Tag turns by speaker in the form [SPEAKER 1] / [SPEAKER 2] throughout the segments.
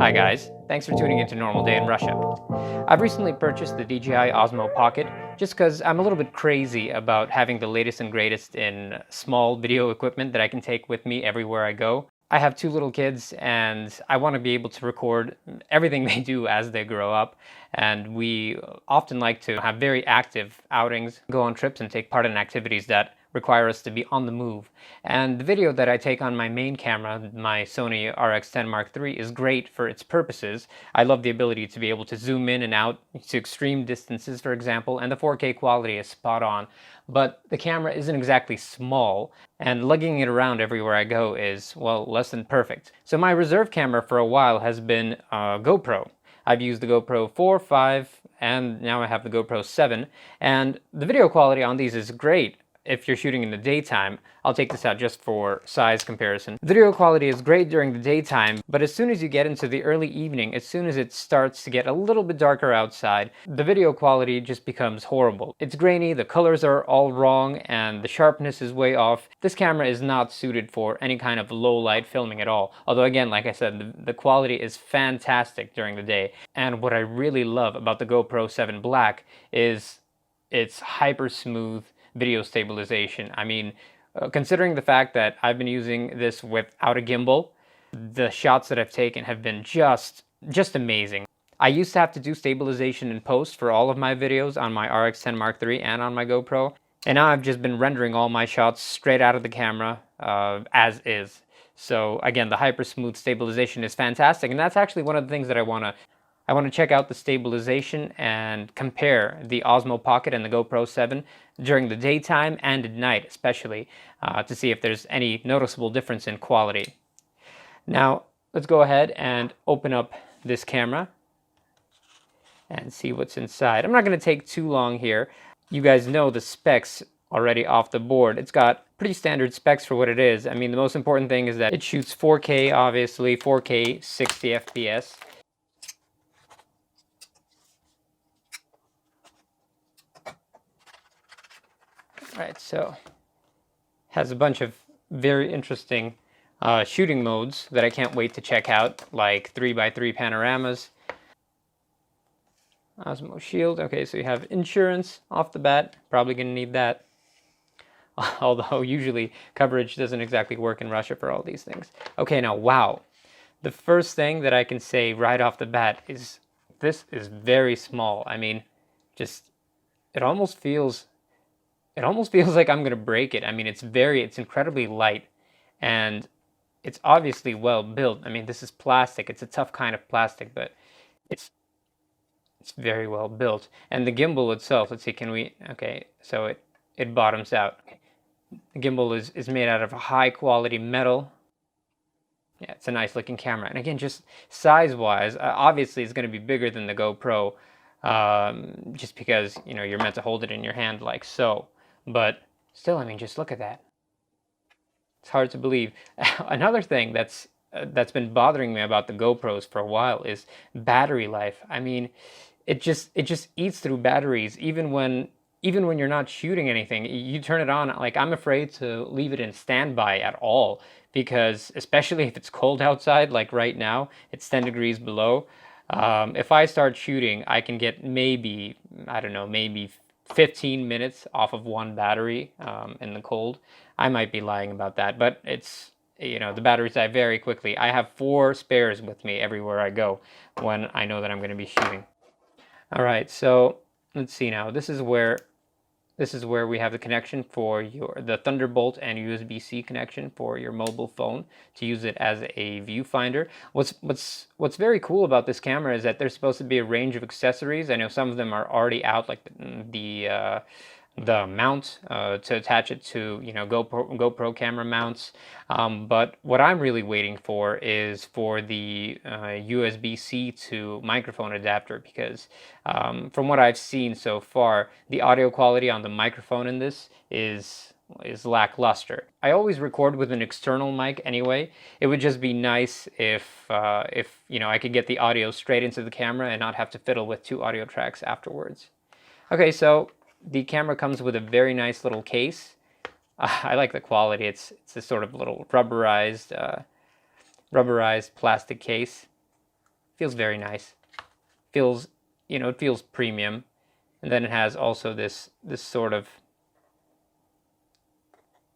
[SPEAKER 1] Hi guys, thanks for tuning into Normal Day in Russia. I've recently purchased the DJI Osmo Pocket just because I'm a little bit crazy about having the latest and greatest in small video equipment that I can take with me everywhere I go. I have two little kids and I want to be able to record everything they do as they grow up, and we often like to have very active outings, go on trips and take part in activities that require us to be on the move. And the video that I take on my main camera, my Sony RX10 Mark III, is great for its purposes. I love the ability to be able to zoom in and out to extreme distances, for example, and the 4K quality is spot on. But the camera isn't exactly small, and lugging it around everywhere I go is, well, less than perfect. So my reserve camera for a while has been GoPro. I've used the GoPro 4, 5, and now I have the GoPro 7, and the video quality on these is great. If you're shooting in the daytime, I'll take this out just for size comparison. Video quality is great during the daytime, but as soon as you get into the early evening, as soon as it starts to get a little bit darker outside, the video quality just becomes horrible. It's grainy, the colors are all wrong, and the sharpness is way off. This camera is not suited for any kind of low light filming at all. Although again, like I said, the quality is fantastic during the day. And what I really love about the GoPro 7 Black is its Hypersmooth video stabilization. I mean, considering the fact that I've been using this without a gimbal, the shots that I've taken have been just amazing. I used to have to do stabilization in post for all of my videos on my RX10 Mark III and on my GoPro, and now I've just been rendering all my shots straight out of the camera as is. So again, the Hypersmooth stabilization is fantastic, and that's actually one of the things that I want to check out the stabilization and compare the Osmo Pocket and the GoPro 7 during the daytime and at night especially, to see if there's any noticeable difference in quality. Now let's go ahead and open up this camera and see what's inside. I'm not going to take too long here. You guys know the specs already off the board. It's got pretty standard specs for what it is. I mean, the most important thing is that it shoots 4K, obviously, 4K 60 FPS. Right, so has a bunch of very interesting shooting modes that I can't wait to check out, like 3x3 panoramas, Osmo Shield. Okay, so you have insurance off the bat, probably gonna need that. Although usually coverage doesn't exactly work in Russia for all these things. Okay, now wow. The first thing that I can say right off the bat is this is very small. I mean, just it almost feels like I'm gonna break it. I mean, it's incredibly light, and it's obviously well built. I mean, this is plastic. It's a tough kind of plastic, but it's very well built. And the gimbal itself, let's see, okay, so it bottoms out. Okay. The gimbal is made out of high quality metal. Yeah, it's a nice looking camera. And again, just size-wise, obviously it's going to be bigger than the GoPro, just because, you know, you're meant to hold it in your hand like so. But still, I mean, just look at that. It's hard to believe. Another thing that's been bothering me about the GoPros for a while is battery life. I mean, it just eats through batteries even when you're not shooting anything. You turn it on, like I'm afraid to leave it in standby at all, because especially if it's cold outside, like right now, it's 10 degrees below. If I start shooting, I can get maybe, I don't know, maybe 15 minutes off of one battery in the cold. I might be lying about that, but it's, you know, the batteries die very quickly. I have 4 spares with me everywhere I go when I know that I'm going to be shooting. All right, so let's see now. This is where we have the connection for the Thunderbolt and USB-C connection for your mobile phone to use it as a viewfinder. What's very cool about this camera is that there's supposed to be a range of accessories. I know some of them are already out, like the mount to attach it to, you know, GoPro camera mounts. But what I'm really waiting for is for the USB-C to microphone adapter, because from what I've seen so far, the audio quality on the microphone in this is lackluster. I always record with an external mic anyway. It would just be nice if you know, I could get the audio straight into the camera and not have to fiddle with 2 audio tracks afterwards. Okay, so the camera comes with a very nice little case. I like the quality. It's a sort of little rubberized plastic case. Feels very nice. Feels, you know, it feels premium. And then it has also this sort of,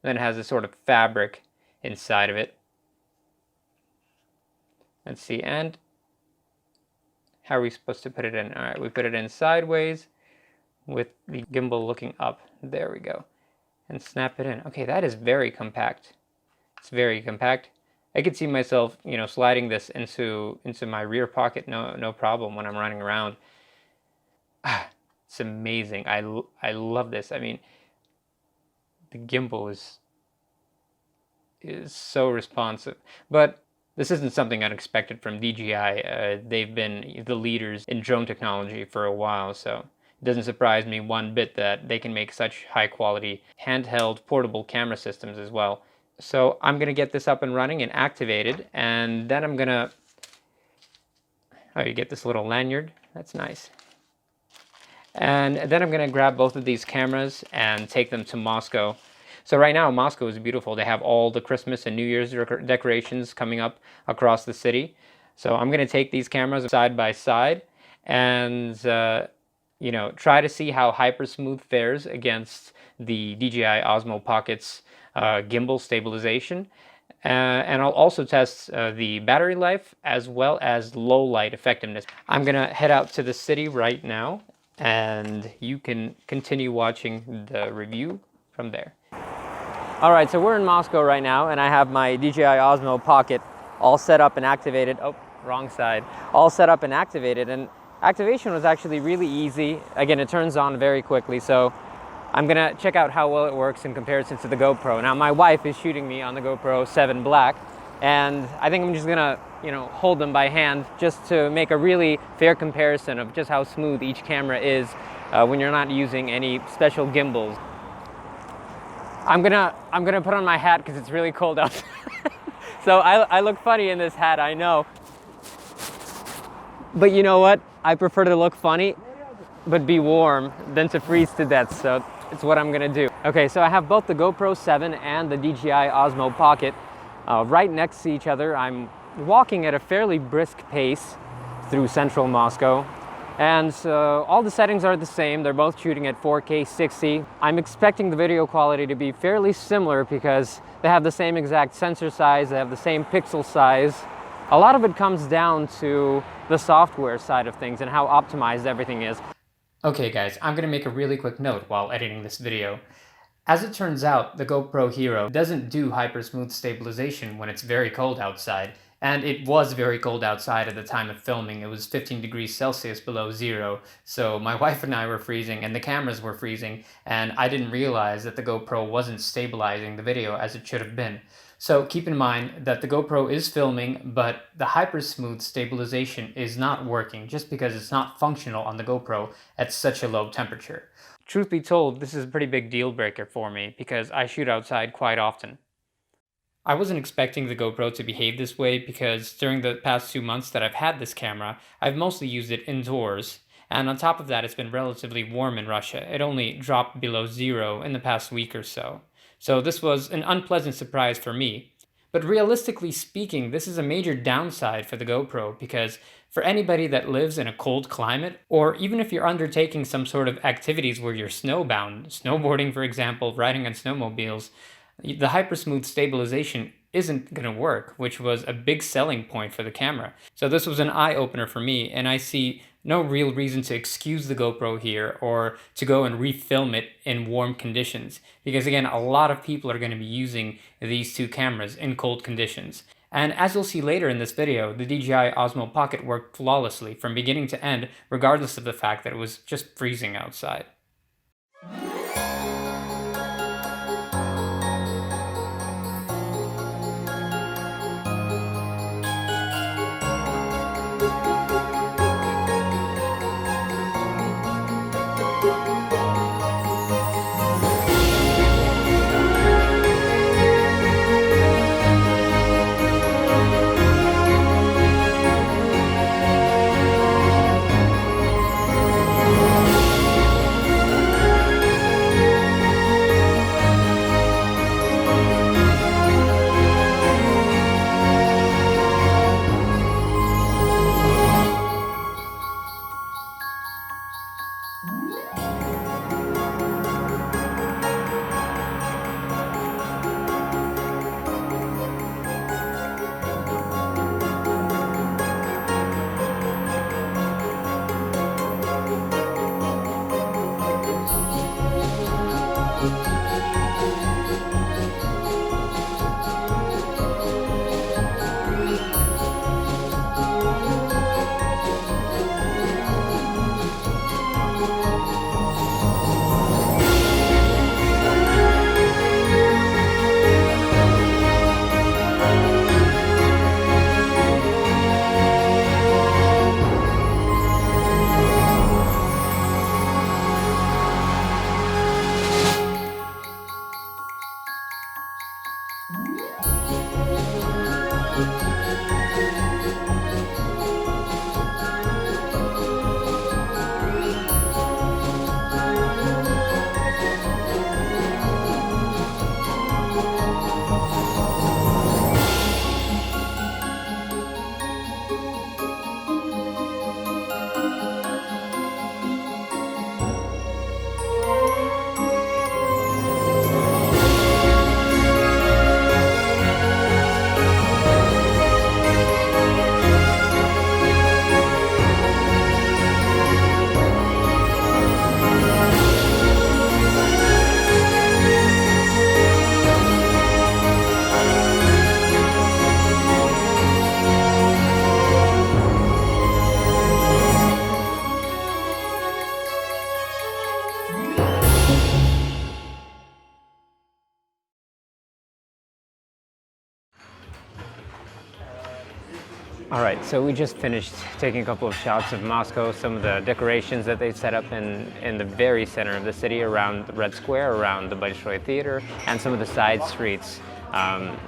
[SPEAKER 1] then it has this sort of fabric inside of it. Let's see, and how are we supposed to put it in? All right, we put it in sideways with the gimbal looking up. There we go. And snap it in. Okay, that is very compact. It's very compact. I could see myself, you know, sliding this into my rear pocket, no problem when I'm running around. It's amazing. I love this. I mean, the gimbal is so responsive. But this isn't something unexpected from DJI. They've been the leaders in drone technology for a while, so it doesn't surprise me one bit that they can make such high quality handheld portable camera systems as well. So I'm gonna get this up and running and activated, and then I'm gonna, oh, you get this little lanyard. That's nice. And then I'm gonna grab both of these cameras and take them to Moscow. So right now, Moscow is beautiful. They have all the Christmas and New Year's decorations coming up across the city. So I'm gonna take these cameras side by side and you know, try to see how Hypersmooth fares against the DJI Osmo Pocket's gimbal stabilization. And I'll also test the battery life as well as low light effectiveness. I'm gonna head out to the city right now, and you can continue watching the review from there. All right, so we're in Moscow right now, and I have my DJI Osmo Pocket all set up and activated. Oh, wrong side. All set up and activated, and activation was actually really easy. Again, it turns on very quickly, so I'm gonna check out how well it works in comparison to the GoPro. Now, my wife is shooting me on the GoPro 7 Black, and I think I'm just gonna, you know, hold them by hand just to make a really fair comparison of just how smooth each camera is when you're not using any special gimbals. I'm gonna put on my hat because it's really cold outside. So I look funny in this hat, I know. But you know what? I prefer to look funny, but be warm than to freeze to death. So it's what I'm gonna do. Okay, so I have both the GoPro 7 and the DJI Osmo Pocket right next to each other. I'm walking at a fairly brisk pace through central Moscow. And all the settings are the same. They're both shooting at 4K 60. I'm expecting the video quality to be fairly similar because they have the same exact sensor size, they have the same pixel size. A lot of it comes down to the software side of things and how optimized everything is. Okay guys, I'm gonna make a really quick note while editing this video. As it turns out, the GoPro Hero doesn't do Hypersmooth stabilization when it's very cold outside. And it was very cold outside at the time of filming. It was 15 degrees Celsius below zero. So my wife and I were freezing and the cameras were freezing, and I didn't realize that the GoPro wasn't stabilizing the video as it should have been. So keep in mind that the GoPro is filming, but the Hypersmooth stabilization is not working just because it's not functional on the GoPro at such a low temperature. Truth be told, this is a pretty big deal breaker for me because I shoot outside quite often. I wasn't expecting the GoPro to behave this way because during the past 2 months that I've had this camera, I've mostly used it indoors. And on top of that, it's been relatively warm in Russia. It only dropped below zero in the past week or so. So this was an unpleasant surprise for me. But realistically speaking, this is a major downside for the GoPro because for anybody that lives in a cold climate, or even if you're undertaking some sort of activities where you're snowbound, snowboarding for example, riding on snowmobiles, the Hypersmooth stabilization isn't going to work, which was a big selling point for the camera. So this was an eye-opener for me, and I see no real reason to excuse the GoPro here or to go and refilm it in warm conditions. Because again, a lot of people are going to be using these two cameras in cold conditions. And as you'll see later in this video, the DJI Osmo Pocket worked flawlessly from beginning to end, regardless of the fact that it was just freezing outside. All right, so we just finished taking a couple of shots of Moscow, some of the decorations that they set up in the very center of the city, around the Red Square, around the Bolshoi Theater, and some of the side streets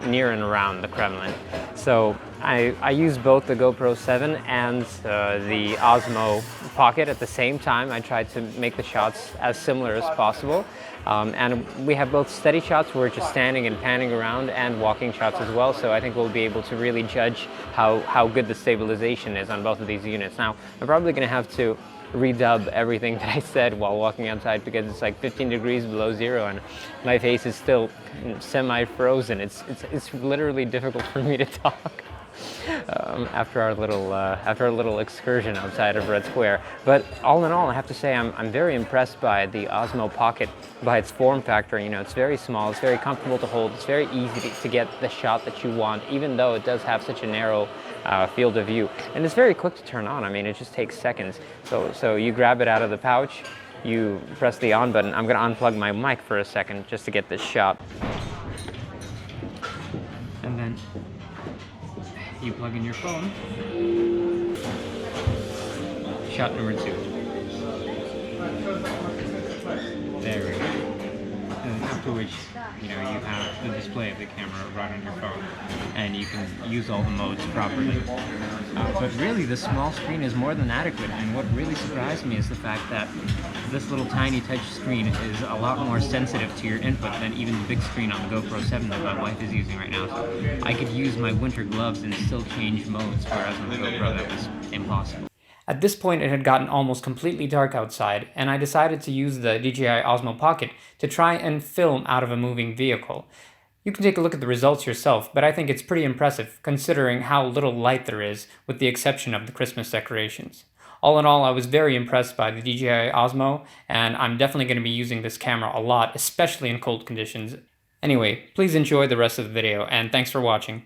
[SPEAKER 1] near and around the Kremlin. So I used both the GoPro 7 and the Osmo Pocket at the same time. I tried to make the shots as similar as possible. And we have both steady shots where we're just standing and panning around, and walking shots as well. So I think we'll be able to really judge how good the stabilization is on both of these units. Now, I'm probably going to have to redub everything that I said while walking outside, because it's like 15 degrees below zero and my face is still semi-frozen. It's literally difficult for me to talk. After our little excursion outside of Red Square. But all in all, I have to say I'm very impressed by the Osmo Pocket, by its form factor. You know, it's very small, it's very comfortable to hold, it's very easy to get the shot that you want, even though it does have such a narrow field of view. And it's very quick to turn on. I mean, it just takes seconds. So you grab it out of the pouch, you press the on button. I'm going to unplug my mic for a second just to get this shot. And then you plug in your phone. Shot number 2. There we go. And after which, you know, you have the display of the camera right on your phone, and you can use all the modes properly. But really, the small screen is more than adequate, and what really surprised me is the fact that this little tiny touch screen is a lot more sensitive to your input than even the big screen on the GoPro 7 that my wife is using right now. So I could use my winter gloves and still change modes, whereas on the GoPro that was impossible. At this point, it had gotten almost completely dark outside, and I decided to use the DJI Osmo Pocket to try and film out of a moving vehicle. You can take a look at the results yourself, but I think it's pretty impressive considering how little light there is, with the exception of the Christmas decorations. All in all, I was very impressed by the DJI Osmo, and I'm definitely going to be using this camera a lot, especially in cold conditions. Anyway, please enjoy the rest of the video, and thanks for watching.